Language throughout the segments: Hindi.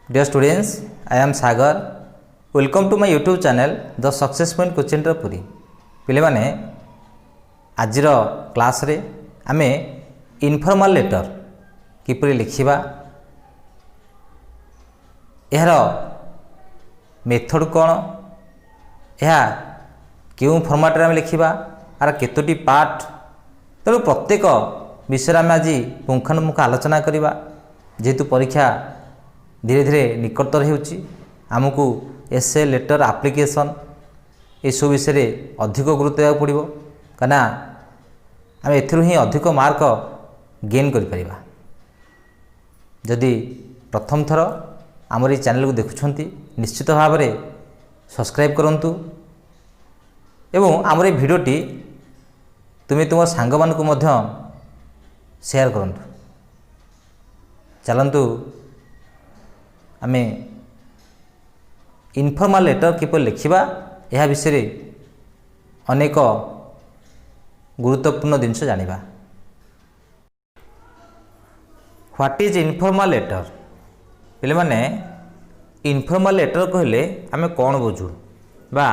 Dear students, I am Sagar. Welcome to my YouTube channel, The Success Point Coaching Puri. पिले माने आजिर क्लास रे आमे इनफॉर्मल लेटर किपरि लिखिबा एहार मेथड कोन एहा केउ फॉर्मेट रे आमे लिखिबा आर केतोटी पार्ट तेणु प्रत्येक विषय आम आज पुंखानुपुंख आलोचना करवा जेहेतु परीक्षा धीरे धीरे निकटतर होमको एसे लेटर एप्लिकेशन ये सब विषय अधिक गुरुत्व देवा पड़ो कहीं आम एही अधिक मार्क गेन करा जदि प्रथम थर आमर ये चैनल को देखुं निश्चित भाव में सब्सक्राइब करूँ एवं आमर ये भिडटी तुम्हें तुम सांग मानक शेयर करूँ चलतु आम इनफॉर्मल लेटर किपर लिखा यह विषय अनेक गुरुत्वपूर्ण जिनस जानिबा। व्हाट इज इनफॉर्मल लेटर पिले माने इनफॉर्मल लेटर कहले आमे कौन बुझू बा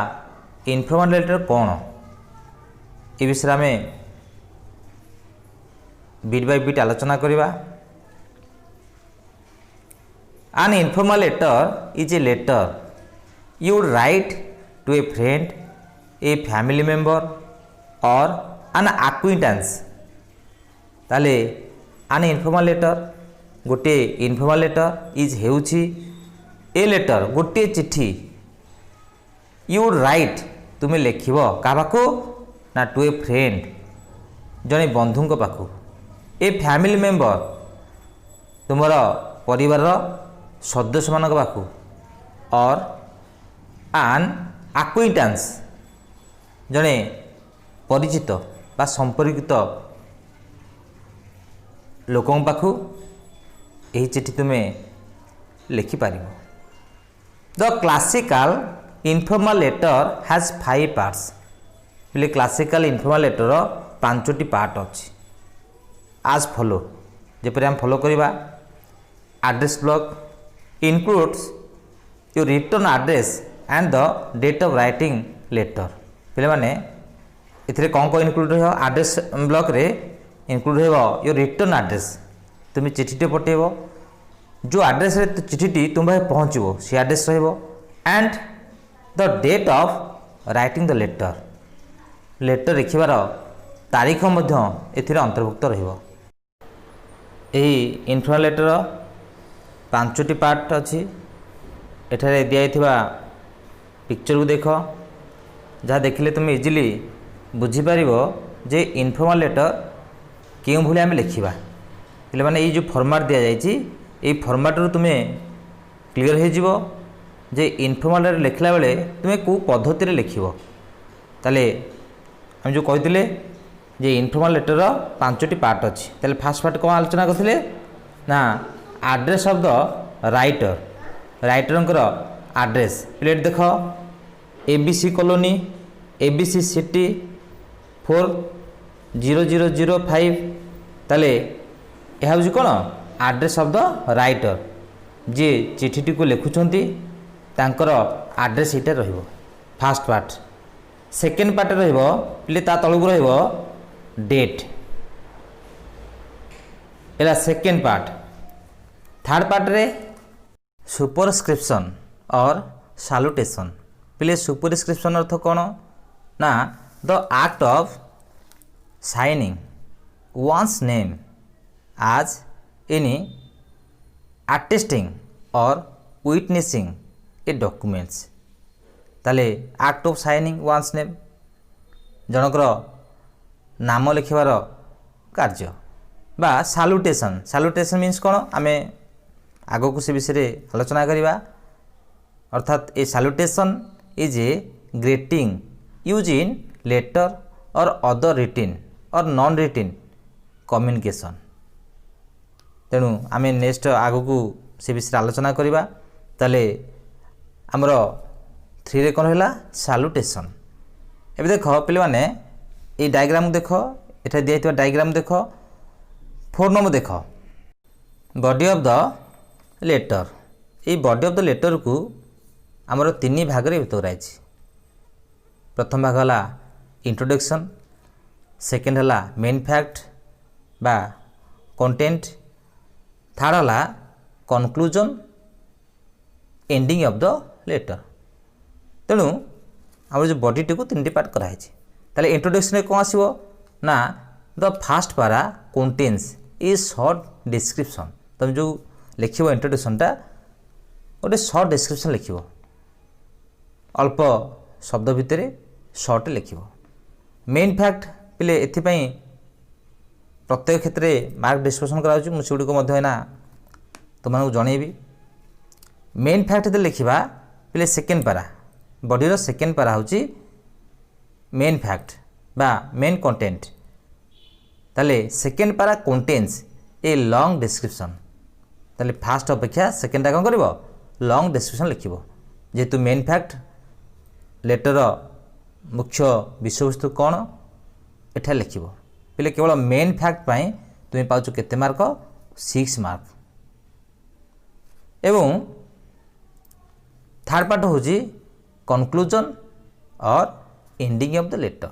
इनफॉर्मल लेटर कौन ए विषय आमे बिट बाय बिट आलोचना करवा। An informal letter is a letter you would write to a friend, a family member or an acquaintance. ताले an informal letter गोटे informal letter is हेउछि a letter गोटे चिट्ठी you would write तुमे लिखिबो काबाको ना to a friend जने बंधुंक पाखु a family member तुमरा परिवार सदस्य मान पाखु और आन आक्विंटान्स जड़े परिचित बा संपर्कित लोक पाखु यही चिट्ठी तुम्हें लिखिपार। The classical informal letter has 5 parts बोले क्लासिकल इनफॉर्मल लेटर 5टी पार्ट अच्छी आज फॉलो जपरी आम फॉलो करवा। Address block includes your return address and the date of writing letter पिले माने इथरे कौन कौन इनक्लूड हो एड्रेस ब्लॉक रे इनक्लूड हो योर रिटर्न एड्रेस तुम चिट्ठी पठेबो जो एड्रेस रे चिट्ठी तुम पाखे पहुँचो सी एड्रेस रहिबो and the date of writing the letter letter लिखिबार तारीख मध्य एथिरे अंतर्भुक्त रहिबो। एही इनफॉर्मल लेटर 5टी पार्ट अच्छी एठारे दिया पिक्चर को देख जहाँ देखिले तुम इजिली बुझीपार जे इनफॉर्मल लेटर क्यों भूल आम लिखा पे मैंने ये जो फॉर्मेट दि जाए फॉर्मेट रू तुम्हें क्लीयर हो जे इनफॉर्मल लेटर लिखला बेले तुम्हें कौ पद्धति लिख ताले हम जो कहते जे इनफॉर्मल लेटर 5टी पार्ट अच्छी ताले फास्ट पार्ट कौन आलोचना करते ना address of the writer writer address plate देख एबीसी कॉलोनी एबीसी सिटी 40005 ताले यह हूँ कौन एड्रेस ऑफ द राइटर जी चिट्ठी को लिखुंट तांकर एड्रेस यहाँ रहिबो फास्ट पार्ट। सेकेंड पार्ट रहिबो प्ले ता तळकु रहिबो डेट एला सेकेंड पार्ट। थर्ड पार्ट रे सुपरस्क्रिप्शन और सैल्यूटेशन पिले सुपरस्क्रिप्शन अर्थ कौन ना the act of signing one's name as any attesting or witnessing a documents ताले act of signing one's name जनकर नाम लिखिबार कार्य बा सैल्यूटेशन सैल्यूटेशन मीन्स कौन आमे आगो को से विषय आलोचना करवा अर्थात a salutation is a greeting use in letter or other written or non रिटिन communication तेणु आम नेक्स्ट आगो को से विषय आलोचना करवा ताले आमर 3 रे कौन है सैल्यूटेशन। एबे देख पे मैंने ये डायग्राम देख एटा दिया डायग्राम देख 4 नंबर देख बॉडी ऑफ द लेटर ये बॉडी ऑफ द लेटर को आमर तीन भाग में विभक्त कराई। प्रथम भाग है इंट्रोडक्शन, सेकेंड है मेन फैक्ट बा कंटेंट, थर्ड है conclusion ending of the letter. तेणु आम जो बॉडी टी को तीन पार्ट कराई। ताले इंट्रोडक्शन कौन आसो ना द फास्ट पारा कंटेन्स ए शॉर्ट डिस्क्रिप्शन। तुम जो लिख इंट्रोडक्शनटा गोटे शॉर्ट डिस्क्रिप्शन लिख, अल्प शब्द भितर शॉर्ट लिख। मेन फैक्ट पिले एथिपाई प्रत्येक क्षेत्र में मार्क डिस्कसन कराऊँ, मुझे गुड़िक तुमको जनइबी। मेन फैक्ट जो लिखा पिले सेकेंड पारा बॉडी सेकेंड पारा हूँ मेन फैक्ट बा मेन कंटेंट। ताले सेकेंड पारा कंटेन्स ए लॉन्ग डिस्क्रिप्शन। ताले फास्ट अपेक्षा सेकेंडटा कौन कर लॉन्ग डिस्क्रिप्शन लिख, जेहेतु मेन फैक्ट लेटर मुख्य विषयवस्तु कौन एठा लिख। पिले केवल मेन फैक्ट पाई तुम पाउछ केते मार्क 6 मार्क। एवं थर्ड पार्ट हूँ कनक्लूजन और एंडिंग ऑफ द लेटर।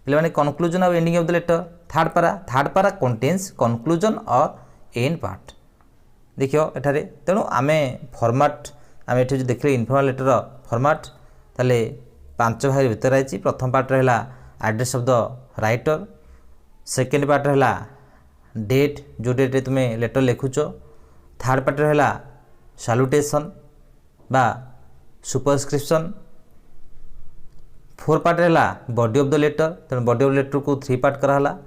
पिले माने कनक्लूजन और ending of the letter third para contains conclusion और एंड पार्ट। देखियो एठारे तेणु आमे फॉर्मेट आम ये जो देखिए इनफॉर्मल लेटर फॉर्मेट ताले 5 भाग भीतर रही। प्रथम पार्ट रहा address of the writer, second part रहा डेट जो डेट तुम लेटर लिखुच, थर्ड पार्ट रहा सैल्यूटेशन बा सुपरस्क्रिप्शन, फोर्थ पार्ट रहा बॉडी ऑफ द लेटर। तेणु बॉडी ऑफ द लेटर को 3 पार्ट कराला।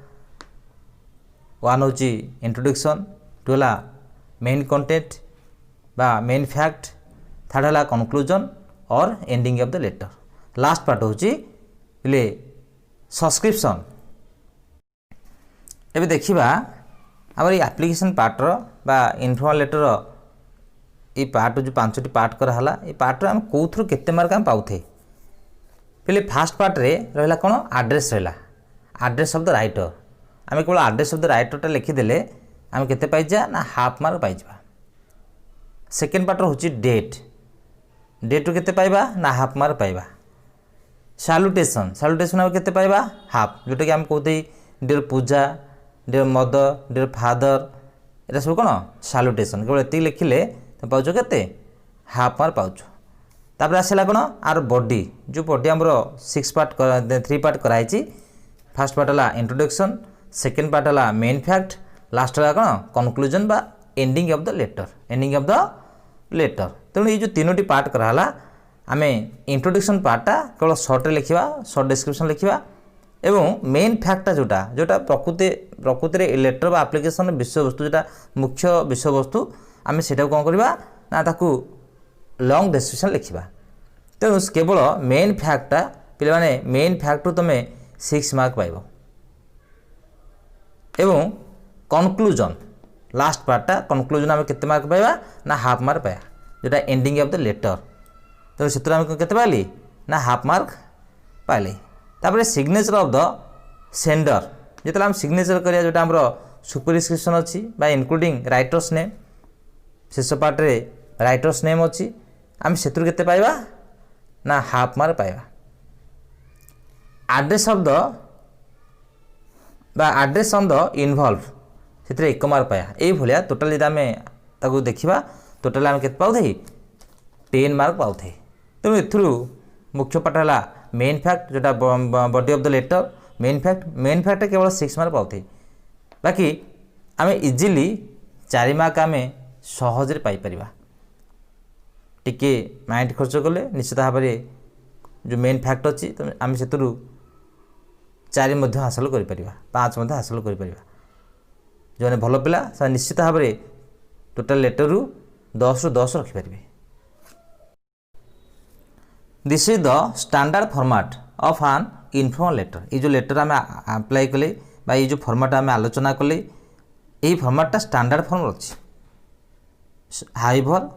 1 हूँ इंट्रोडक्शन, 2 है मेन कंटेंट बा मेन फैक्ट, थर्ड है कनक्लूजन और ending of the letter. Last part हूँ पिले सब्सक्रिप्शन। एबे देखिबा आमर ये एप्लिकेशन पार्टर बा इनफॉर्मल लेटर ये पार्ट जो 5टी पार्ट कराला। ये पार्ट आम कौथु केते मार्क आम पाउथे। पहले फास्ट पार्ट रे रहा कौन एड्रेस रहा एड्रेस ऑफ द राइटर। आम केवल एड्रेस ऑफ द राइटरटा लिखिदेले आम केते पाइजा ना हाफ मार्क पाइजा। सेकेंड पार्ट हूँ डेट, डेट केते पाइबा ना हाफ मार्क पाइबा। सैल्यूटेशन, सैल्यूटेशन आम केते पाइबा हाफ, जोटा कि आम कहते डियर पूजा, डियर मदर, डियर फादर, ये सब कौन सैल्यूटेशन। केवल ये लिखिले तुम पाउछ केते हाफ मार्क पाउछ। तापर आसला कौन आर बॉडी, जो बॉडी आमर 3 पार्ट कराई। फास्ट पार्ट है इंट्रोडक्शन, सेकेंड पार्ट है मेन फैक्ट, लास्ट है कौन कनक्लूजन बा ending of the letter, ending of the letter. तेणु ये जो 3टी पार्ट कराला आम इंट्रोडक्शन पार्टा केवल शॉर्ट लिखा, शॉर्ट डिस्क्रिप्शन लिखा। एवं मेन फैक्टा जोटा जोटा प्रकृति लेटर बा एप्लिकेशन विषय वस्तु जोटा मुख्य विषय वस्तु आम से कौन करवा ना ताकू लॉन्ग डिस्क्रिप्शन लिखा। तेणु केवल मेन फैक्टा पे माने मेन फैक्ट तुम 6 मार्क पाइब। एवं कनक्लूजन लास्ट पार्टा कनक्लूजन आम केते मार्क पाइबा ना हाफ मार्क पाया, जोटा एंडिंग ऑफ द लेटर। तेणु से आम केते पाइली ना हाफ मार्क पाइली। तापर सिग्नेचर ऑफ द सेंडर, जो आम सिग्नेचर करिया जोटा हमरो सुपरस्क्रिप्शन अच्छी बा इंक्लूडिंग राइटर्स नेम, शेष पार्ट रे राइटर्स नेम अच्छी, आम से केते पाइबा ना हाफ मार्क पाइबा। एड्रेस ऑफ द बा एड्रेस ऑन द इनवॉल्व से 1 मार्क पाया। ये भाया टोटाल यदि आम ताकू देखा टोटाल आम केते पाउथे 10 मार्क पाउथे। तेणु एथुरु मुख्य पार्ट है मेन फैक्ट जोटा body of the letter, main fact केवल 6 मार्क पाउथे। बाकी आम इजिली 4 मार्क आम सहजरे पाइपर। टिके माइंड खर्च कले निश्चित भाव में जो मेन फैक्ट अच्छी तो आम से 4 हासिल कर 5 हासिल कर। जो भल पिला से निश्चित भाव में टोटाल लेटर रु 10 रु 10 रखिपारे। This is the standard format of an informal letter. ये जो लेटर आम अप्लाई कले बा ये जो फॉर्मेट आम आलोचना कले ये फॉर्मेटटा स्टैंडर्ड फॉर्म अच्छी। However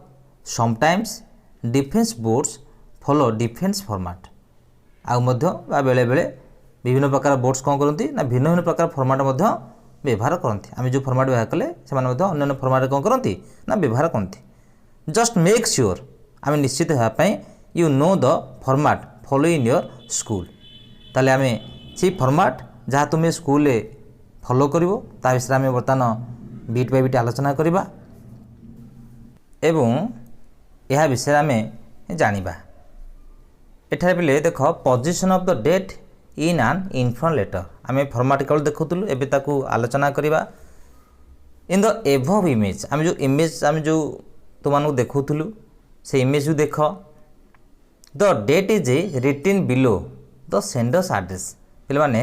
sometimes different boards follow different format आ बेले बेले विभिन्न प्रकार बोर्ड्स कौन करती ना भिन्न भिन्न प्रकार फॉर्मेट व्यवहार करती। आम जो फॉर्मेट व्यवहार कले से अन्य फॉर्मेट कौन करती ना व्यवहार करती। जस्ट मेक श्योर आम निश्चित होगापाई you know the format follow in your school ताले आम से फॉर्मेट जहाँ तुम्हें स्कूल फॉलो करिवो ता विषय आम बर्तमान बिट बाय बिट आलोचना करवा एवं यह विषय आम जानिबा। एठारे पिले देख position of the date in an informal letter आम फॉर्मेट केवल देखुलु एबे ताकू आलोचना करवा। इन द एभव इमेज आम जो इमेज आम जो तुम देखुलु से इमेज को देख the date is written below the sender's address पे माने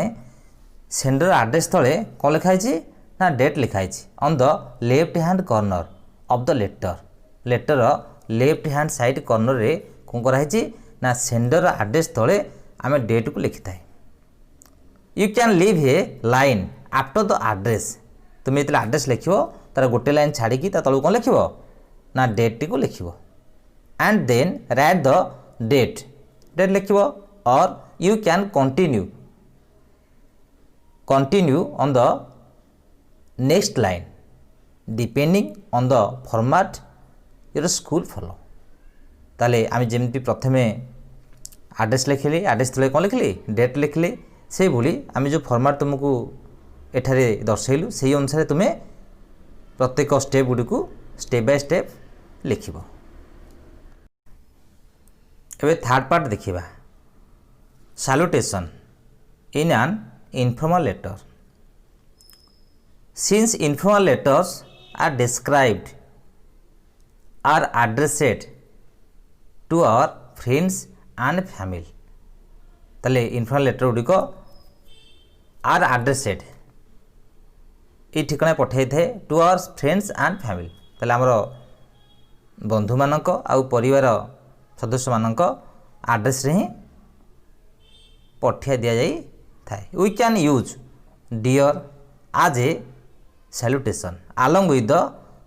सेंडर एड्रेस तले कौन लिखाई ना डेट लिखाई on the left hand corner of the letter left hand side corner रे कौन कराई ना सेंडर एड्रेस तले आम डेट को लिखि थाए। You can leave A line after the address तुम्हें जो एड्रेस लिख तार गोटे लाइन छाड़ी तलू कौन लिख ना डेट टी को लिख and then write the date लिख और you can continue on the next line depending on the format your school follow. ताले आम जमी प्रथमे एड्रेस लिखली एड्रेस तले कौन लिखली डेट लिखली से भूली आम जो फॉर्मेट तुमको एठारे दर्शैलु से अनुसार तुम्हें प्रत्येक स्टेप गुड़ी को स्टेप बाय स्टेप लिख। एबे थर्ड पार्ट देखिबा salutation in an informal letter. Since informal letters are described are addressed to our friends and family ताले इनफॉर्मल लेटर गुड़िक आर एड्रेसेड ये ठिकाना पठाई थाए to our friends and family ताले आमर बंधु मानक आउ परिवार सदस्य मानक एड्रेस रे ही पठिया दिया जाई थाए। वी कैन यूज डियर आज ए salutation along with the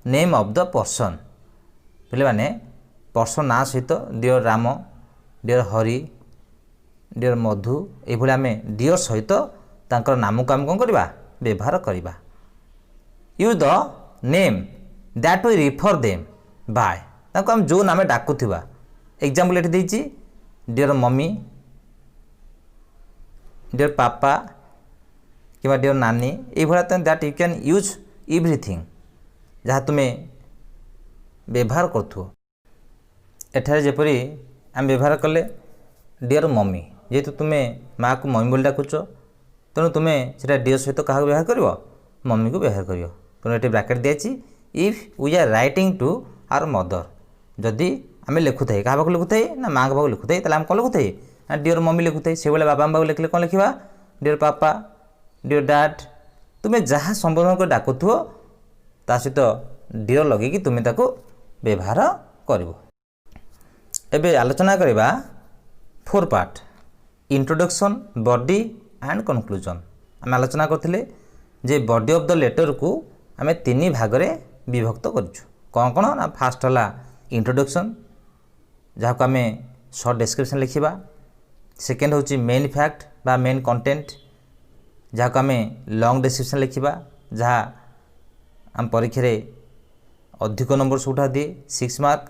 name of the person पे माने पर्सन ना सहित dear Ram dear Hari dear Madhu ये आम डियर सहित तांकर नाम को आम कौन करवा व्यवहार करवा। Use the name that we refer them by तांको आम जो नाम डाकुवा एग्जाम्पल ये देती डियर मम्मी डियर पापा कि डियर नानी ये that you can use everything जहाँ तुम्हें व्यवहार करूँ। एठारे जेपरी आम व्यवहार कले डियर मम्मी जेहेतु तुम्हें माँ को मम्मी बोली डाकुच तेणु तुम्हें से डियर सहित क्या व्यवहार कर मम्मी को व्यवहार कर तेणु ये ब्राकेट दिखाई if we are writing to our mother जदि आम लिखुए क्या लिखुए ना माँ को लिखुए आम कौन लिखुए ना डियर मम्मी लिखुए से भाई बाबा बाबू लिखले कौन लिखा डियर पापा डियर डैड तुम्हें जहाँ संबोधन कर डाकुव ता सहित डियर लगे तुम्हें ताको व्यवहार कर। एबे आलोचना करवा four part introduction body and conclusion. आम आलोचना करथिले जे बॉडी ऑफ द लेटर को आम तीन भाग में विभक्त करूँ कौन कौन ना फास्ट है इंट्रोडक्शन जहाँ को आम शॉर्ट डिस्क्रिप्शन लिखा। सेकेंड हूँ मेन फैक्ट बा मेन कंटेंट जहाँ को आम लॉन्ग डिस्क्रिप्शन लिखा जहाँ आम परीक्षा रे अधिक नंबर से उठा दिए 6 मार्क।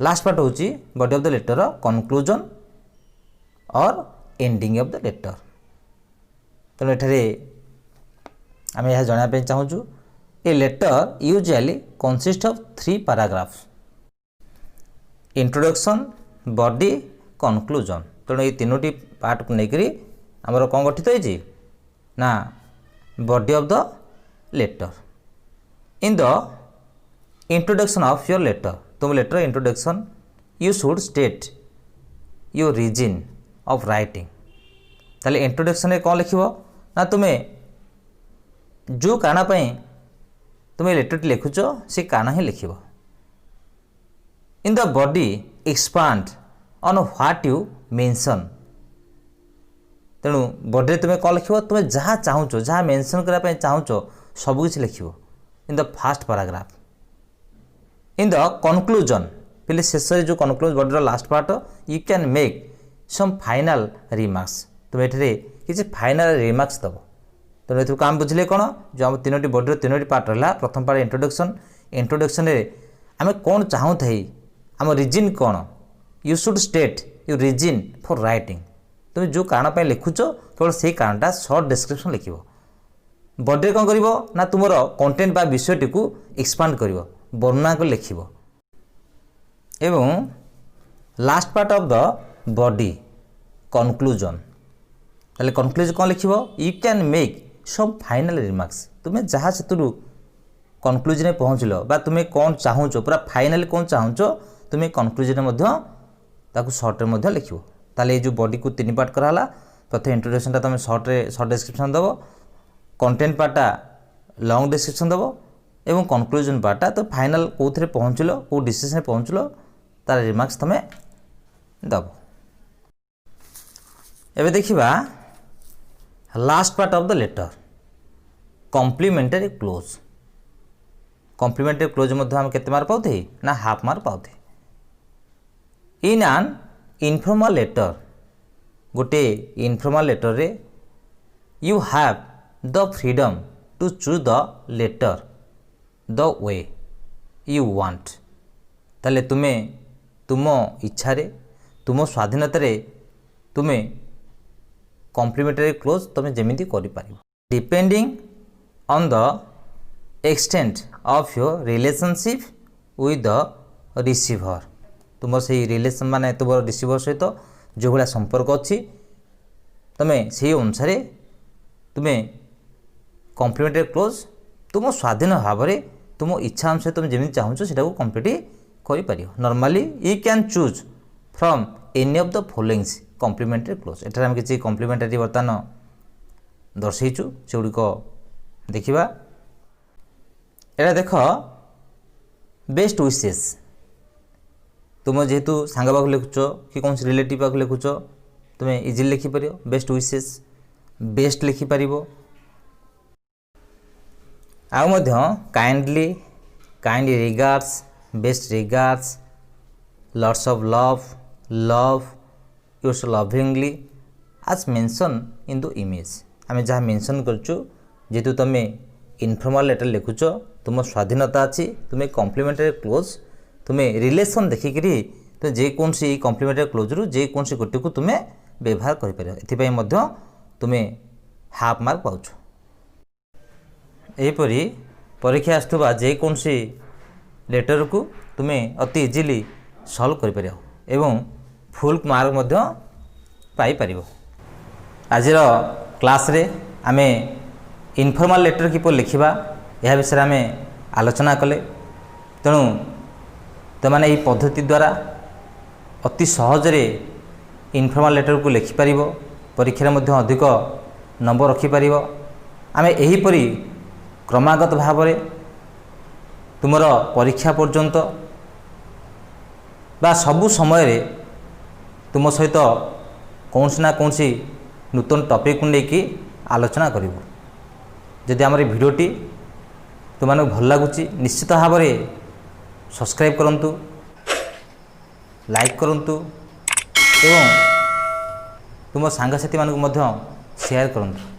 लास्ट पार्ट हूँ body of the letter conclusion और एंडिंग ऑफ द लेटर। तेणु एठारे आम यह जानापी चाहूँ a letter usually consist of 3 paragraphs introduction body conclusion. तेणु ये तीनोटी पार्ट को लेकर आमर कौन गठित होती ना body of the letter. In the introduction of your letter तुम letter introduction you should state your reason of writing ताले इंट्रोडक्शन में कौन लिख ना तुम्हें जो कारण तुम्हें लेटर लिखुच से कारण ही लिख। In the body expand on what you mention तेणु बॉडी तुम्हें कौन लिख तुम्हें जहाँ चाहूच जहाँ मेंशन करने चाहूच सबकि लिख in the first paragraph. In the conclusion पे शेष जो कंक्लूजन बॉडीर last part you can make some final remarks तुम ये किसी फाइनाल रिमार्क्स दब। तेणु ये आम बुझे कौन जो आम तीनोटी बॉडीर तीनोटी पार्ट रहा प्रथम पार्ट इंट्रोडक्शन इंट्रोडक्शन आम कौन चाहूँ थे आम रिजिन कौन you should state you resin for writing तुम जो कारण पर लिखुच केवल से कारणटा सर्ट डिस्क्रिप्शन लिख बॉडी कौन कर ना तुम कंटेंट बा विषयटी को एक्सपांड कर वर्णना को लिख एवं last part of the body conclusion ताले कंक्लूजन कौन लिख यू कैन मेक सब फाइनल रिमार्क्स तुम्हें जहाँ से कंक्लूजन पहुँचल बा तुम्हें कौन चाहूच पूरा फाइनल कौन चाहूच तुम्हें कंक्लूजन सर्ट में लिख ताले ये जो बॉडी को 3 पार्ट कराला प्रथम इंट्रोडक्शन तुम सर्ट डिस्क्रिप्शन दब कंटेंट पार्टा लॉन्ग डिस्क्रिप्शन दब एवं कंक्लूजन पार्टा तो फाइनल कौन पहुँचल कौ डिसीजन पहुँचल तार रिमार्क्स तुम्हें दब एबे देखिबा last part of the letter complimentary close complimentary close मध्य हम केते मार्क पाउथे ना हाफ मार्क पाउथे इन एन इनफॉर्मल लेटर गोटे इनफॉर्मल लेटर रे you have the freedom to choose the letter the way you want ताले तुमे तुम इच्छा रे तुम स्वाधीनता रे तुमे कॉम्प्लीमेंटरी क्लोज तुम जमीती कर depending on the extent of your relationship with the receiver तुम से रिलेशन माने तुम रिसीवर सहित जो भाया संपर्क अच्छी तुम्हें से अनुसार तुम्हें कॉम्प्लीमेंटरी क्लोज तुम स्वाधीन भाव में तुम इच्छा अनुसार तुम जमी चाहूँ से कम्प्लीट कर normally you can choose from any of the followings complimentary close एठार हम किसी कॉम्प्लीमेंटरी बर्तमान दर्शेचु से गुड़िक देखा एटा देख बेस्ट विशेष तुम जेहेतु सांग पाख लिखुच कि कौन रिलेटिव पाख लिखुच तुम्हें इजिली लिखिपर बेस्ट विशेष बेस्ट लिखिपर kindly kind regards best regards lots of love love yours lovingly आज मेंशन इन द इमेज आम जहाँ मेंशन करचु जेहेतु तुम्हें इनफॉर्मल लेटर लिखुच तुम स्वाधीनता अच्छी तुम्हें कॉम्प्लीमेंटरी क्लोज तुम्हें रिलेशन देखिकी तो जेकोसी कॉम्प्लीमेंटरी क्लोज रु जेकोसी गोटे को तुम्हें व्यवहार कर तुम्हें हाफ मार्क पाउछ एपरी परीक्षा आसुवा जेकोसी लेटर को तुम्हें अति इजिली सॉल्व कर एवं फुल मार्क पाइपर आज क्लास रे आमे इनफॉर्मल लेटर किपर लिखा यह विषय आम आलोचना कले तेणु तुमने यही पद्धति द्वारा अति सहजरे इनफॉर्मल लेटर को लिखिपर परीक्षा अधिक नंबर रखिपर आम एहीपरी क्रमागत भाव तुमर परीक्षा पर्यंत बा सबु समय तुम सहित कौन ना कौन नूतन टॉपिक को लेकिन आलोचना करूँ जदि आम भिडियोटी तुमको भल लगुच निश्चित भाव में सब्सक्राइब करंतु लाइक करंतु एवं तुम सांगसाथी मानक शेयर करंतु।